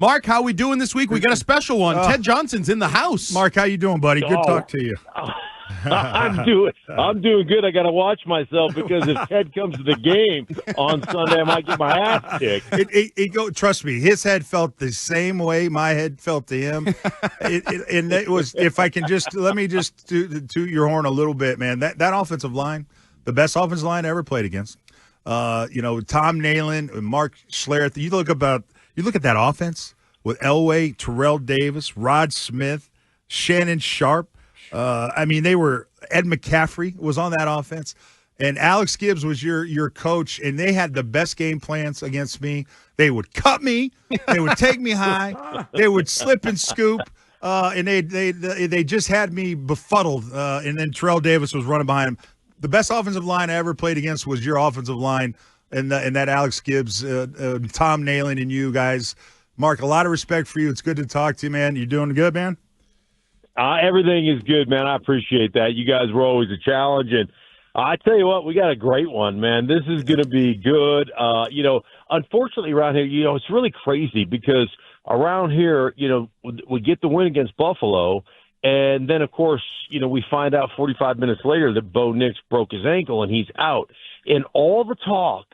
Mark, how we doing this week? We got a special one. Ted Johnson's in the house. Mark, how you doing, buddy? Good talk to you. I'm doing good. I got to watch myself because if Ted comes to the game on Sunday, I might get my ass kicked. Trust me, his head felt the same way my head felt to him. And it was, if I can just, let me just toot your horn a little bit, man. That offensive line, the best offensive line I ever played against. Tom Nalen and Mark Schlereth. You look at that offense with Elway, Terrell Davis, Rod Smith, Shannon Sharp. They were – Ed McCaffrey was on that offense. And Alex Gibbs was your coach, and they had the best game plans against me. They would cut me. They would take me high. They would slip and scoop. And they just had me befuddled. And then Terrell Davis was running behind him. The best offensive line I ever played against was your offensive line and that Alex Gibbs, Tom Nalen, and you guys. Mark, a lot of respect for you. It's good to talk to you, man. You doing good, man? Everything is good, man. I appreciate that. You guys were always a challenge. And I tell you what, we got a great one, man. This is going to be good. Unfortunately around here, it's really crazy because around here, we get the win against Buffalo. And then, of course, we find out 45 minutes later that Bo Nix broke his ankle and he's out. And all the talk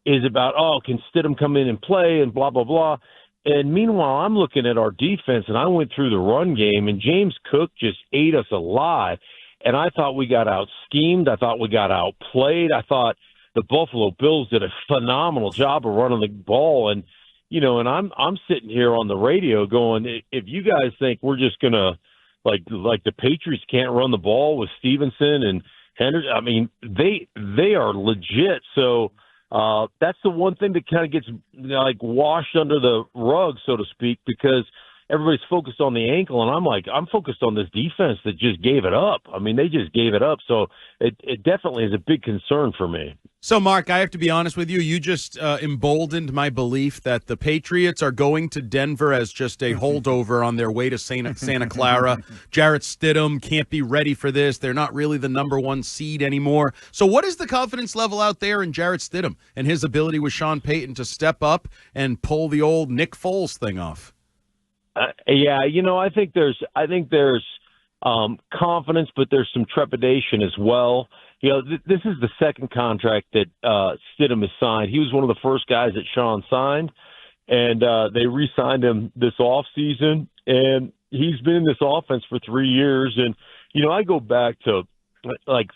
is about, can Stidham come in and play and blah, blah, blah. And meanwhile, I'm looking at our defense, and I went through the run game, and James Cook just ate us alive. And I thought we got out-schemed. I thought we got outplayed. I thought the Buffalo Bills did a phenomenal job of running the ball. And, and I'm sitting here on the radio going, if you guys think we're just going to, like the Patriots can't run the ball with Stevenson and Henderson, they are legit. So, that's the one thing that kind of gets washed under the rug, so to speak, because everybody's focused on the ankle, and I'm focused on this defense that just gave it up. They just gave it up, so it definitely is a big concern for me. So, Mark, I have to be honest with you. You just emboldened my belief that the Patriots are going to Denver as just a holdover on their way to Santa Clara. Jarrett Stidham can't be ready for this. They're not really the number one seed anymore. So what is the confidence level out there in Jarrett Stidham and his ability with Sean Payton to step up and pull the old Nick Foles thing off? I think there's confidence, but there's some trepidation as well. This is the second contract that Stidham has signed. He was one of the first guys that Sean signed, and they re-signed him this offseason, and he's been in this offense for 3 years. And, I go back to,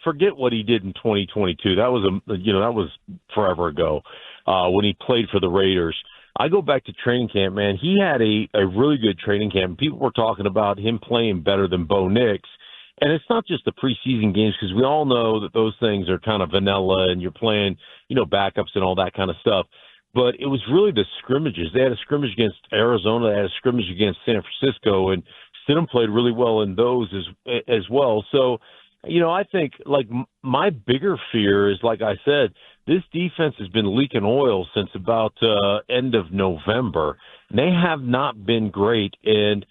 forget what he did in 2022. That was forever ago when he played for the Raiders. I go back to training camp, man. He had a really good training camp. People were talking about him playing better than Bo Nix. And it's not just the preseason games, because we all know that those things are kind of vanilla and you're playing, backups and all that kind of stuff. But it was really the scrimmages. They had a scrimmage against Arizona. They had a scrimmage against San Francisco. And Stidham played really well in those as well. So, I think, my bigger fear is, like I said, this defense has been leaking oil since about end of November. And they have not been great. And,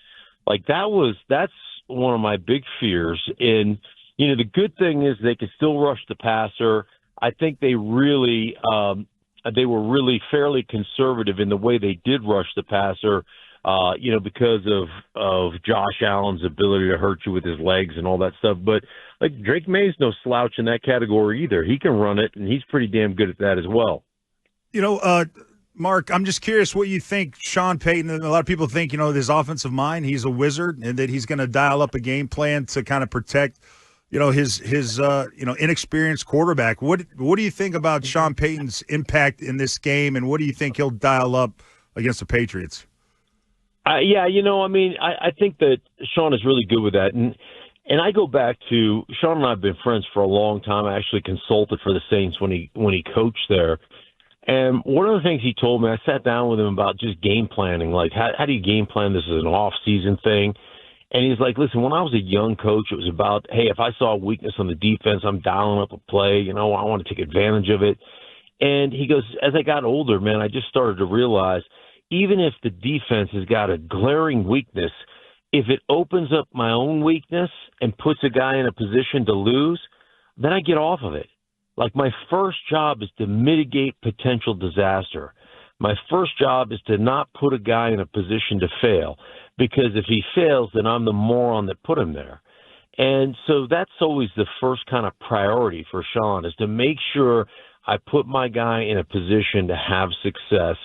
that's one of my big fears. And, the good thing is they can still rush the passer. I think they were really fairly conservative in the way they did rush the passer, because of Josh Allen's ability to hurt you with his legs and all that stuff. But Drake May's no slouch in that category either. He can run it, and he's pretty damn good at that as well. Mark, I'm just curious what you think. Sean Payton, a lot of people think, his offensive mind, he's a wizard, and that he's going to dial up a game plan to kind of protect, his inexperienced quarterback. What do you think about Sean Payton's impact in this game, and what do you think he'll dial up against the Patriots? I think that Sean is really good with that. And I go back to Sean and I have been friends for a long time. I actually consulted for the Saints when he coached there. And one of the things he told me, I sat down with him about just game planning, how do you game plan this as an off-season thing? And he's like, listen, when I was a young coach, it was about, hey, if I saw a weakness on the defense, I'm dialing up a play. I want to take advantage of it. And he goes, as I got older, man, I just started to realize even if the defense has got a glaring weakness, if it opens up my own weakness and puts a guy in a position to lose, then I get off of it. My first job is to mitigate potential disaster. my first job is to not put a guy in a position to fail, because if he fails, then I'm the moron that put him there. And so that's always the first kind of priority for Sean, is to make sure I put my guy in a position to have success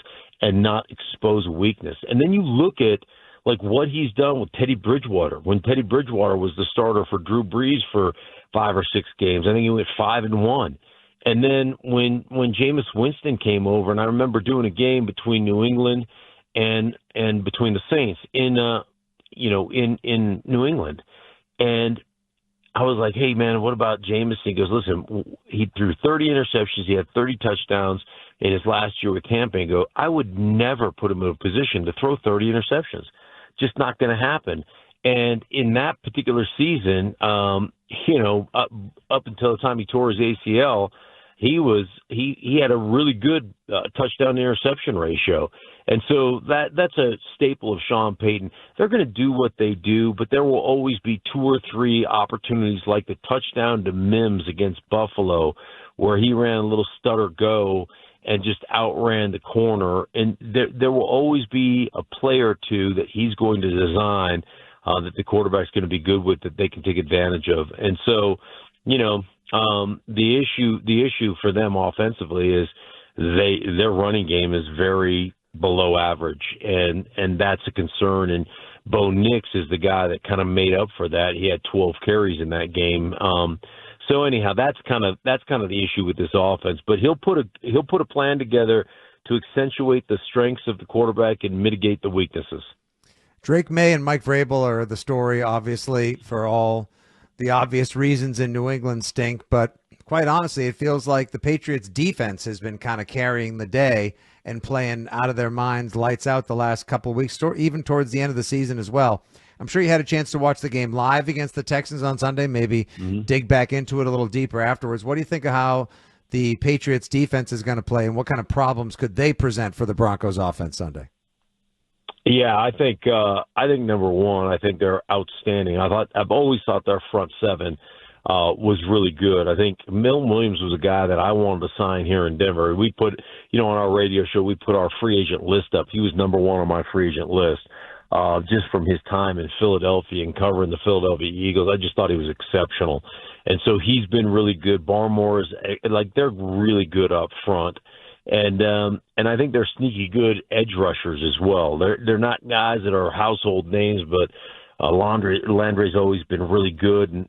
and not expose weakness. And then you look at like what he's done with Teddy Bridgewater. When Teddy Bridgewater was the starter for Drew Brees for 5 or 6 games, I think he went 5-1. And then when Jameis Winston came over, and I remember doing a game between New England and between the Saints in New England, and I was like, hey, man, what about Jameis? He goes, listen, he threw 30 interceptions. He had 30 touchdowns in his last year with Tampa. And go, I would never put him in a position to throw 30 interceptions. Just not going to happen. And in that particular season, up until the time he tore his ACL, he had a really good touchdown to interception ratio. And so that's a staple of Sean Payton. They're going to do what they do, but there will always be 2 or 3 opportunities, like the touchdown to Mims against Buffalo, where he ran a little stutter go and just outran the corner. And there will always be a play or two that he's going to design that the quarterback's going to be good with, that they can take advantage of. And so, the issue for them offensively is their running game is very below average, and that's a concern. And Bo Nix is the guy that kind of made up for that. He had 12 carries in that game. So anyhow, that's kind of the issue with this offense. But he'll put a plan together to accentuate the strengths of the quarterback and mitigate the weaknesses. Drake Maye and Mike Vrabel are the story, obviously, for all the obvious reasons in New England stink. But quite honestly, it feels like the Patriots defense has been kind of carrying the day and playing out of their minds, lights out the last couple of weeks, even towards the end of the season as well. I'm sure you had a chance to watch the game live against the Texans on Sunday, maybe dig back into it a little deeper afterwards. What do you think of how the Patriots defense is going to play, and what kind of problems could they present for the Broncos offense Sunday? Yeah, I think number one, I think they're outstanding. I've always thought their front seven was really good. I think Milton Williams was a guy that I wanted to sign here in Denver. We put, on our radio show, we put our free agent list up. He was number one on my free agent list, just from his time in Philadelphia and covering the Philadelphia Eagles. I just thought he was exceptional. And so he's been really good. Barmore is they're really good up front. And I think they're sneaky good edge rushers as well. They're not guys that are household names, but Landry's always been really good, and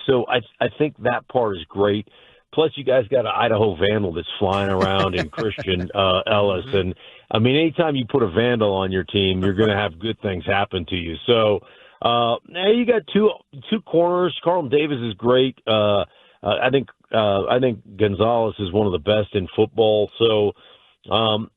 so I think that part is great. Plus, you guys got an Idaho Vandal that's flying around in Christian Ellis, and I mean, anytime you put a Vandal on your team, you're going to have good things happen to you. So now you got two corners. Carlton Davis is great. I think Gonzalez is one of the best in football. So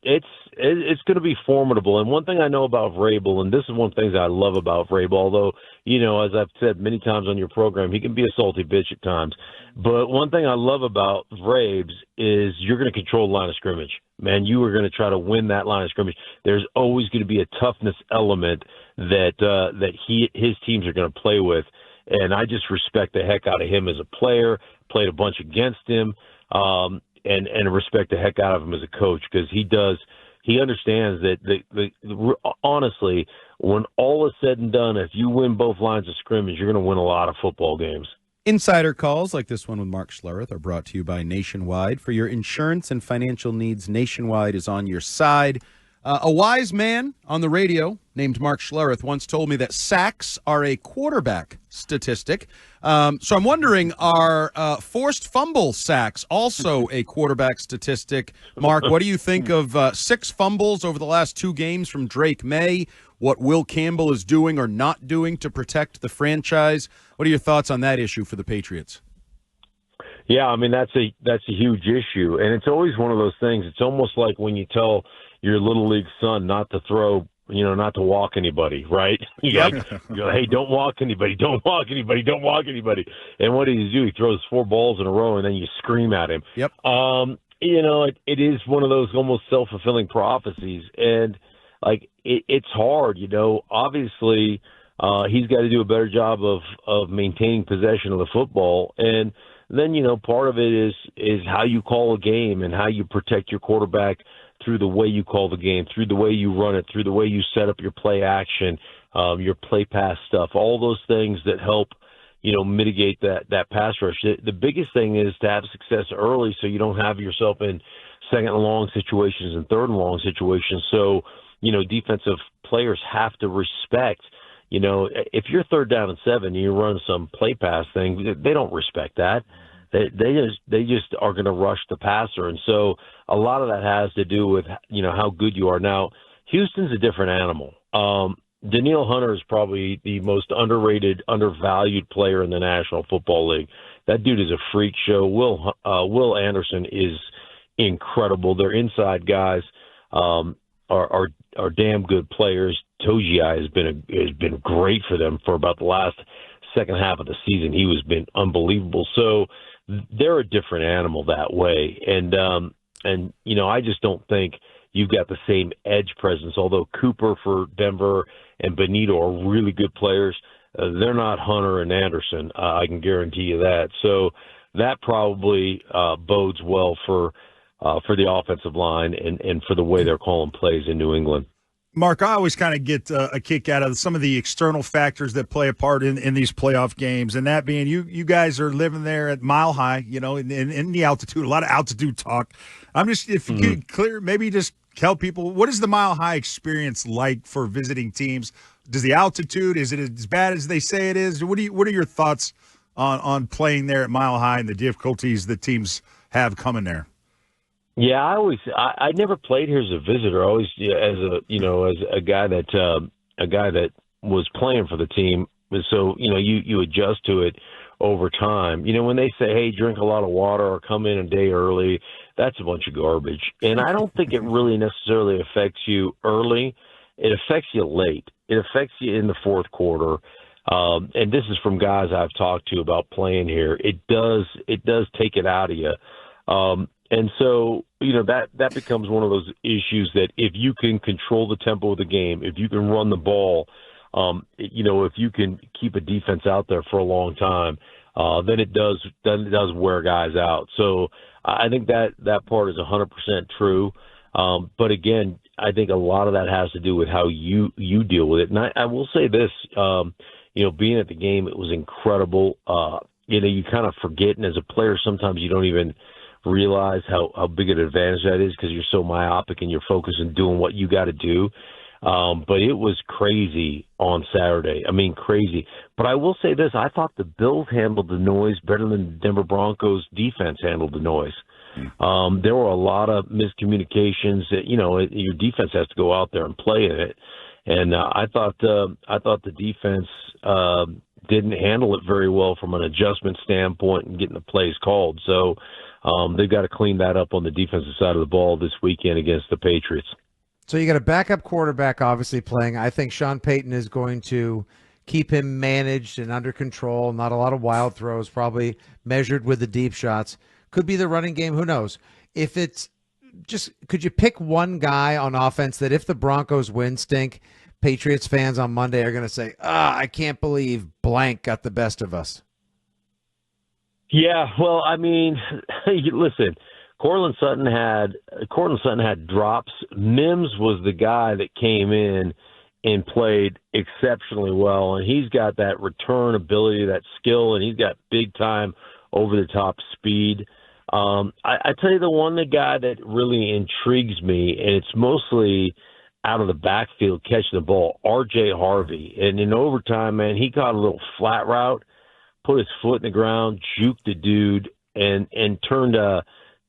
it's going to be formidable. And one thing I know about Vrabel, and this is one of the things I love about Vrabel, although, as I've said many times on your program, he can be a salty bitch at times. But one thing I love about Vrabes is you're going to control the line of scrimmage. Man, you are going to try to win that line of scrimmage. There's always going to be a toughness element that his teams are going to play with. And I just respect the heck out of him as a player, played a bunch against him, and respect the heck out of him as a coach, because he understands that honestly, when all is said and done, if you win both lines of scrimmage, you're going to win a lot of football games. Insider calls like this one with Mark Schlereth are brought to you by Nationwide. For your insurance and financial needs, Nationwide is on your side. A wise man on the radio named Mark Schlereth once told me that sacks are a quarterback statistic. So I'm wondering, are forced fumble sacks also a quarterback statistic? Mark, what do you think of 6 fumbles over the last 2 games from Drake Maye? What Will Campbell is doing or not doing to protect the franchise? What are your thoughts on that issue for the Patriots? Yeah, I mean, that's a huge issue. And it's always one of those things. It's almost like when you tell your little league son not to throw, not to walk anybody, right? You go, hey, don't walk anybody, don't walk anybody, don't walk anybody. And what does he do? He throws 4 balls in a row, and then you scream at him. Yep. It is one of those almost self-fulfilling prophecies. And, it's hard, Obviously, he's got to do a better job of maintaining possession of the football. And then, part of it is how you call a game and how you protect your quarterback through the way you call the game, through the way you run it, through the way you set up your play action, your play pass stuff, all those things that help, mitigate that pass rush. The biggest thing is to have success early so you don't have yourself in second and long situations and third and long situations. So, defensive players have to respect, if you're third down and 7 and you run some play pass thing, they don't respect that. They just are going to rush the passer. And so a lot of that has to do with, how good you are. Now, Houston's a different animal. Danielle Hunter is probably the most underrated, undervalued player in the National Football League. That dude is a freak show. Will Anderson is incredible. Their inside guys are damn good players. Togiai has been great for them for about the last second half of the season. He has been unbelievable. So they're a different animal that way. And I just don't think you've got the same edge presence. Although Cooper for Denver and Benito are really good players, they're not Hunter and Anderson. I can guarantee you that. So that probably bodes well for the offensive line and for the way they're calling plays in New England. Mark, I always kind of get a kick out of some of the external factors that play a part in these playoff games, and that being you guys are living there at Mile High, in the altitude, a lot of altitude talk. I'm just, if you could clear, maybe just tell people, what is the Mile High experience like for visiting teams? Does the altitude, is it as bad as they say it is? What are your thoughts on playing there at Mile High and the difficulties that teams have coming there? Yeah, I never played here as a visitor. I always as a guy that was playing for the team. So you adjust to it over time. When they say, hey, drink a lot of water or come in a day early, that's a bunch of garbage. And I don't think it really necessarily affects you early. It affects you late. It affects you in the fourth quarter. And this is from guys I've talked to about playing here. It does take it out of you. And so, that becomes one of those issues that if you can control the tempo of the game, if you can run the ball, if you can keep a defense out there for a long time, then it does wear guys out. So I think that part is 100% true. But again, I think a lot of that has to do with how you deal with it. And I will say this, being at the game, it was incredible. You kind of forget, and as a player, sometimes you don't even realize how big an advantage that is because you're so myopic and you're focused on doing what you got to do. But it was crazy on Saturday. I mean, crazy. But I will say this. I thought the Bills handled the noise better than the Denver Broncos defense handled the noise. There were a lot of miscommunications that, your defense has to go out there and play in it. And I thought the defense didn't handle it very well from an adjustment standpoint and getting the plays called. So they've got to clean that up on the defensive side of the ball this weekend against the Patriots. So you got a backup quarterback obviously playing. I think Sean Payton is going to keep him managed and under control. Not a lot of wild throws, probably measured with the deep shots. Could be the running game. Who knows? If it's just, could you pick one guy on offense that if the Broncos win stink, Patriots fans on Monday are going to say, I can't believe blank got the best of us? Yeah, well, I mean, listen, Cortland Sutton had drops. Mims was the guy that came in and played exceptionally well, and he's got that return ability, that skill, and he's got big-time over-the-top speed. I tell you the guy that really intrigues me, and it's mostly out of the backfield catching the ball, R.J. Harvey. And in overtime, man, he caught a little flat route, put his foot in the ground, juked the dude, and turned a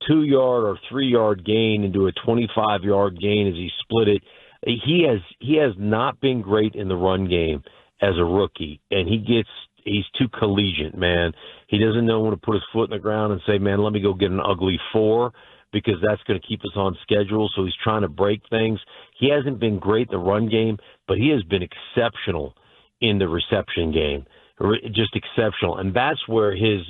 2-yard or 3-yard gain into a 25-yard gain as he split it. He has not been great in the run game as a rookie, and he's too collegiate, man. He doesn't know when to put his foot in the ground and say, man, let me go get an ugly 4 because that's going to keep us on schedule. So he's trying to break things. He hasn't been great in the run game, but he has been exceptional in the reception game. Just exceptional. And that's where his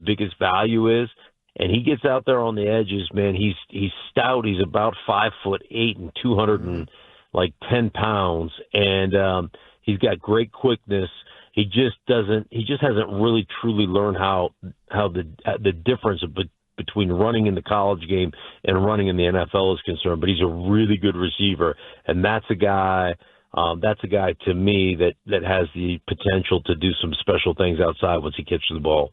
biggest value is. And he gets out there on the edges, man. He's stout. He's about 5'8" and 210 pounds. And he's got great quickness. He just hasn't really truly learned how the difference between running in the college game and running in the NFL is concerned. But he's a really good receiver, and that's a guy to me that has the potential to do some special things outside once he catches the ball.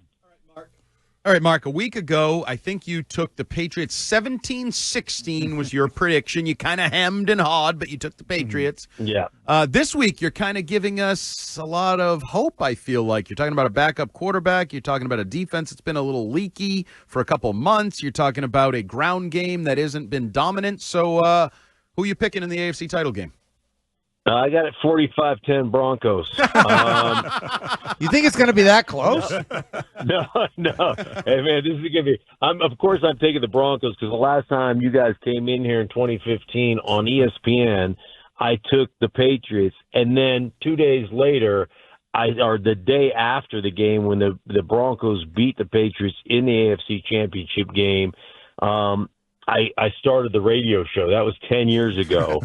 All right, Mark, a week ago, I think you took the Patriots 17-16 was your prediction. You kind of hemmed and hawed, but you took the Patriots. Yeah. This week, you're kind of giving us a lot of hope, I feel like. You're talking about a backup quarterback. You're talking about a defense that's been a little leaky for a couple months. You're talking about a ground game that hasn't been dominant. So who are you picking in the AFC title game? I got it 45-10 Broncos. You think it's going to be that close? No. Hey, man, this is going to be – of course I'm taking the Broncos because the last time you guys came in here in 2015 on ESPN, I took the Patriots. And then 2 days later, or the day after the game when the Broncos beat the Patriots in the AFC Championship game, I started the radio show. That was 10 years ago.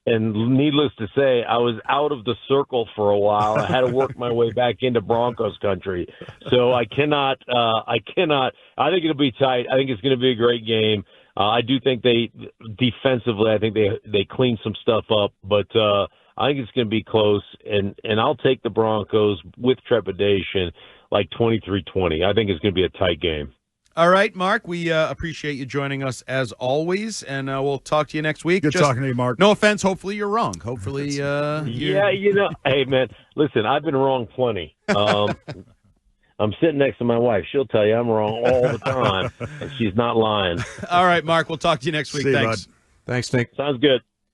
And needless to say, I was out of the circle for a while. I had to work my way back into Broncos country. So I cannot. I think it'll be tight. I think it's going to be a great game. I do think defensively, I think they clean some stuff up, but I think it's going to be close. And I'll take the Broncos with trepidation, like 23-20. I think it's going to be a tight game. All right, Mark, we appreciate you joining us as always, and we'll talk to you next week. Good talking to you, Mark. No offense. Hopefully you're wrong. Hopefully, yeah, hey, man, listen, I've been wrong plenty. I'm sitting next to my wife. She'll tell you I'm wrong all the time, and she's not lying. All right, Mark, we'll talk to you next week. See you, Thanks. bud. Thanks, Nick. Sounds good.